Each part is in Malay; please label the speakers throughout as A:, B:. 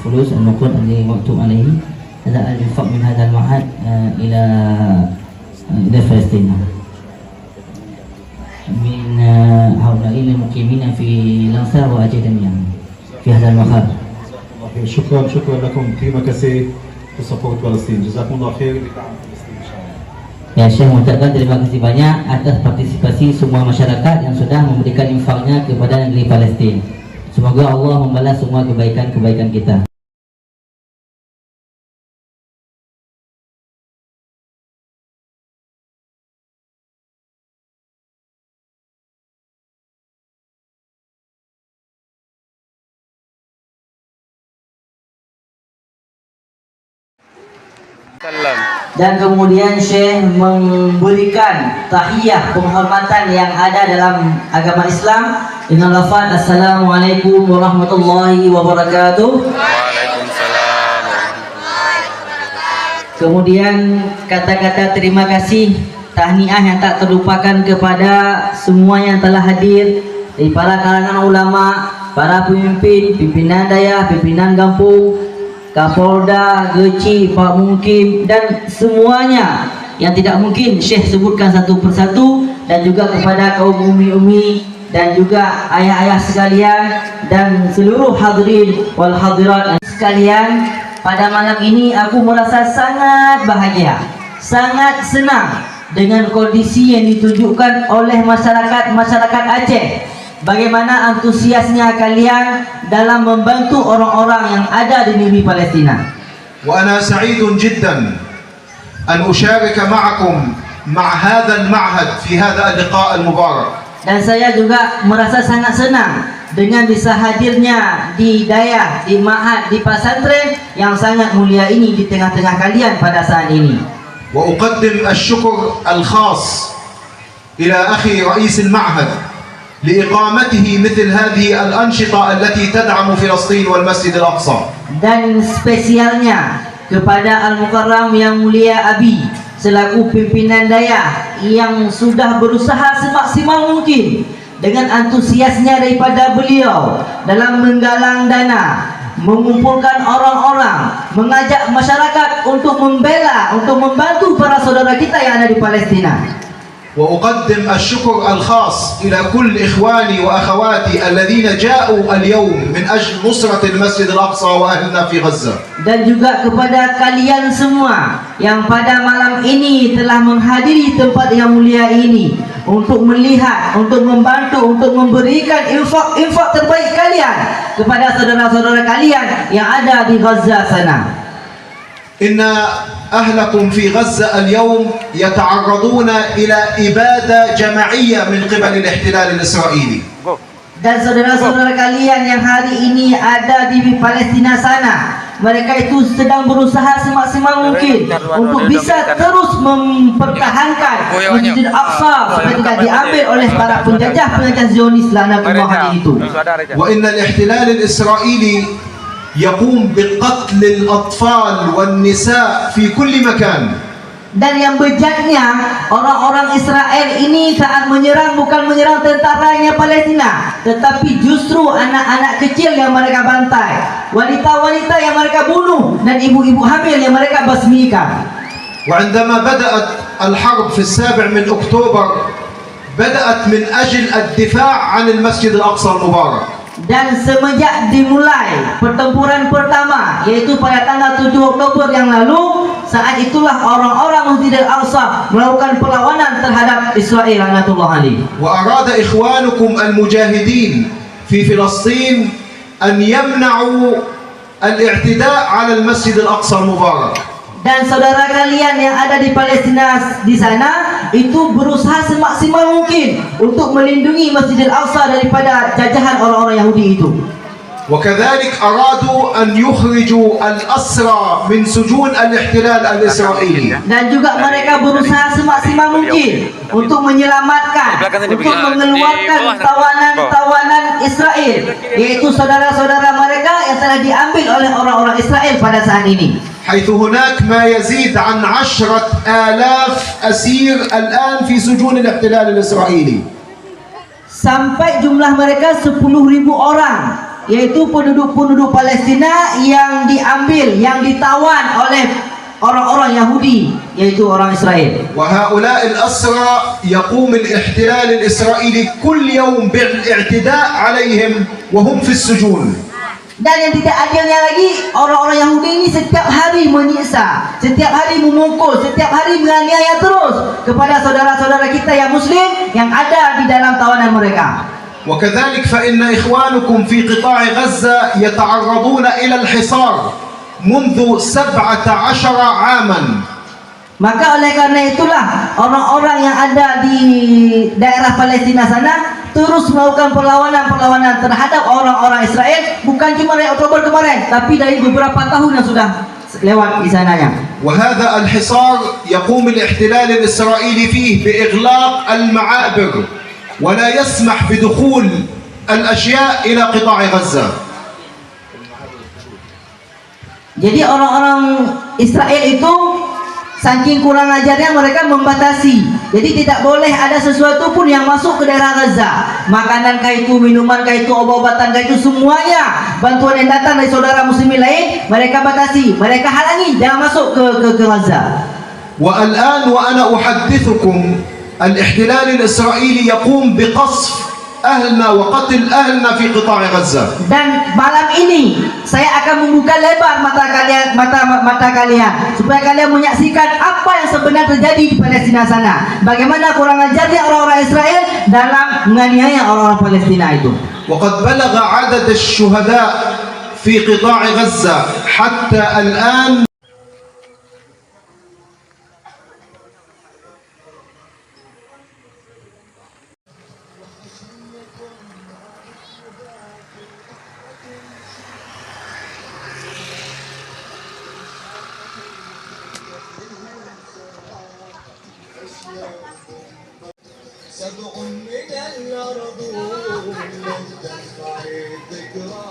A: الفلوس النقود الذي مكتوب عليه هذا الإنفاق من هذا المعهد إلى فلسطين من هؤلاء المقيمين في لانسار وأجي جميعا في هذا المقر.
B: شكرا لكم. terima kasih to support Palestine. Jazakumullah khair lid'am Palestine insyaallah.
A: Ya, Syekh mengucapkan terima kasih banyak atas partisipasi semua masyarakat yang sudah memberikan infaknya kepada negeri Palestin. Semoga Allah membalas semua kebaikan-kebaikan kita. Dan kemudian Syekh memberikan tahiyah penghormatan yang ada dalam agama Islam dengan lafaz Assalamualaikum warahmatullahi wabarakatuh.
C: Waalaikumsalam.
A: Kemudian kata-kata terima kasih tahniah yang tak terlupakan kepada semua yang telah hadir, dari para kalangan ulama, para pemimpin, pimpinan daya, pimpinan kampung, Kapolda, Geci, Pak Mukim, dan semuanya yang tidak mungkin Syekh sebutkan satu persatu, dan juga kepada kaum umi-umi dan juga ayah-ayah sekalian dan seluruh hadirin wal hadirat sekalian. Pada malam ini aku merasa sangat bahagia, sangat senang dengan kondisi yang ditunjukkan oleh masyarakat Aceh. Bagaimana antusiasnya kalian dalam membantu orang-orang yang ada di negeri Palestina.
D: وأنا سعيد جدا أن أشارك معكم مع هذا المعهد في هذا اللقاء المبارك.
A: Dan saya juga merasa sangat senang dengan bisa hadirnya di daya, di ma'had, di pesantren yang sangat mulia ini di tengah-tengah kalian pada saat ini.
D: وأقدم الشكر الخاص إلى أخي رئيس المعهد لإقامته مثل هذه الأنشطة التي تدعم فلسطين والمسجد الأقصى.
A: Dan spesialnya kepada Al-Mukarram yang mulia Abi selaku pimpinan daya yang sudah berusaha semaksimal mungkin dengan antusiasnya daripada beliau dalam menggalang dana, mengumpulkan orang-orang, mengajak masyarakat untuk membela, untuk membantu para saudara kita yang ada di Palestina.
D: وأقدم الشكر الخاص إلى كل إخواني وأخواتي الذين جاءوا اليوم من أجل نصرة المسجد الأقصى وأهلنا في غزة.
A: Dan juga kepada kalian semua yang pada malam ini telah menghadiri tempat yang mulia ini untuk melihat, untuk membantu, untuk memberikan infak terbaik kalian kepada saudara-saudara kalian yang ada di Gaza sana.
D: Inna أهلكم في غزة اليوم يتعرضون إلى إبادة جماعية من قبل الاحتلال الإسرائيلي.
A: Dan saudara-saudara kalian yang hari ini ada di Palestina sana, mereka itu sedang berusaha semaksimal mungkin untuk bisa terus mempertahankan Masjidil Aqsa supaya tidak diambil oleh para penjajah Zionis laknatullah itu.
D: وإن الاحتلال الإسرائيلي يقوم بقتل الأطفال والنساء في كل مكان.
A: Dan yang bejatnya, orang-orang Israel ini saat menyerang bukan menyerang tentaranya Palestina, tetapi justru anak-anak kecil yang mereka bantai, wanita-wanita yang mereka bunuh, dan ibu-ibu hamil yang mereka basmikan.
D: وعندما بدأت الحرب في 7 من أكتوبر بدأت من أجل الدفاع عن المسجد الأقصى المبارك.
A: Dan semenjak dimulai pertempuran pertama, yaitu pada tanggal 7 Oktober yang lalu, saat itulah orang-orang Masjidil Aqsa melakukan perlawanan terhadap Israel laknatullah alaih.
D: وأراد إخوانكم المجاهدين في فلسطين أن يمنعوا الاعتداء على المسجد الأقصى المبارك.
A: Dan saudara kalian yang ada di Palestina di sana itu berusaha semaksimal mungkin untuk melindungi Masjidil Aqsa daripada jajahan orang-orang Yahudi itu.
D: وكذلك أرادوا أن يخرجوا الأسرى من سجون الاحتلال الإسرائيلي.
A: Dan juga mereka berusaha semaksimal mungkin untuk menyelamatkan, untuk mengeluarkan tawanan-tawanan Israel, yaitu saudara-saudara mereka yang telah diambil oleh orang-orang Israel pada saat ini.
D: حيث هناك ما يزيد عن 10,000 أسير الآن في سجون الاحتلال الإسرائيلي.
A: Sampai jumlah mereka 10.000 orang yaitu penduduk-penduduk Palestina yang diambil, yang ditawan oleh orang-orang Yahudi, yaitu orang Israel.
D: وهؤلاء الأسرى يقوم الاحتلال الإسرائيلي كل يوم بالاعتداء عليهم وهم في السجون.
A: Dan yang tidak adilnya lagi, orang-orang Yahudi ini setiap hari menyiksa, setiap hari memukul, setiap hari menganiaya terus kepada saudara-saudara kita yang Muslim yang ada di dalam tawanan mereka.
D: وكذلك فإن إخوانكم في قطاع غزة يتعرضون إلى الحصار منذ 17 عاما.
A: Maka oleh karena itulah orang-orang yang ada di daerah Palestina sana terus melakukan perlawanan terhadap orang-orang Israel, bukan cuma dari Oktober kemarin, tapi dari beberapa tahun yang sudah lewat di sananya.
D: وهذا الحصار يقوم الاحتلال الإسرائيلي فيه بإغلاق المعابر ولا يسمح بدخول الأشياء إلى قطاع غزة.
A: Jadi orang-orang Israel itu saking kurang ajarnya mereka membatasi. Jadi tidak boleh ada sesuatu pun yang masuk ke daerah Gaza. Makanan kah itu, minuman kah itu, obat-obatan kah itu, semuanya bantuan yang datang dari saudara muslimin lain mereka batasi, mereka halangi jangan masuk ke Gaza.
D: والآن وأنا أحدثكم الاحتلال الإسرائيلي يقوم بقصف أهلنا وقتل أهلنا في قطاع غزة.
A: Dan malam ini saya akan membuka lebar mata kalian supaya kalian menyaksikan apa yang sebenarnya terjadi di Palestina sana. Bagaimana kurang ajarnya orang-orang Israel dalam menganiaya orang-orang Palestina itu.
D: وقد بلغ عدد الشهداء في قطاع غزة حتى الآن
E: سبع من الأرض من تدفع الذكرى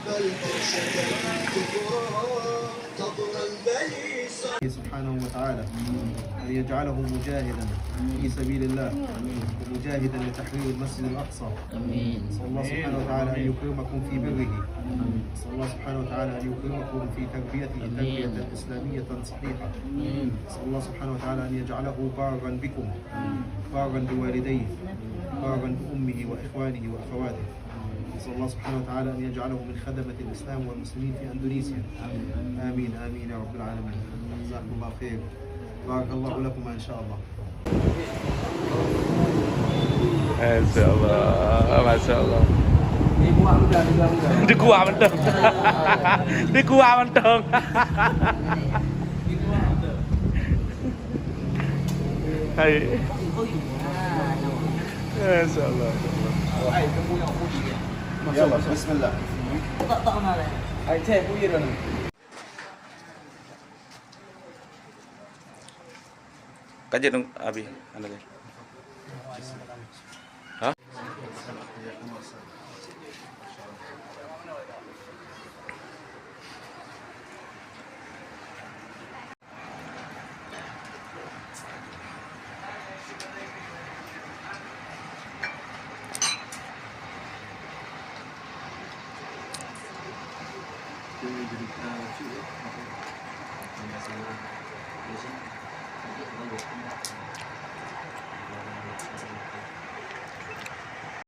E: فالمرشد الكبرى قبر البني
F: سبحانه وتعالى أن يجعله مجاهدا في سبيل الله ومجاهدا لتحرير المسجد الأقصى. نسأل الله سبحانه وتعالى أن يكرمكم في بره. نسأل الله سبحانه وتعالى أن يكرمكم في تربيته تربية إسلامية صحيحة. نسأل الله سبحانه وتعالى أن يجعله بارا بكم، بارا بوالديه، بارا بأمه وإخوانه وأخواته. نسأل الله سبحانه وتعالى أن يجعله من خدمة الإسلام والمسلمين في أندونيسيا. آمين آمين يا رب العالمين. جزاكم الله خير. بارك الله لكم إن شاء الله.
C: Masya Allah, Masya Allah. Di gua mendung. Di gua mendung. Hai. Masya Allah.
D: يلا بسم الله.
C: Kajian dong, Abi, anaknya. Hah?
A: Biasanya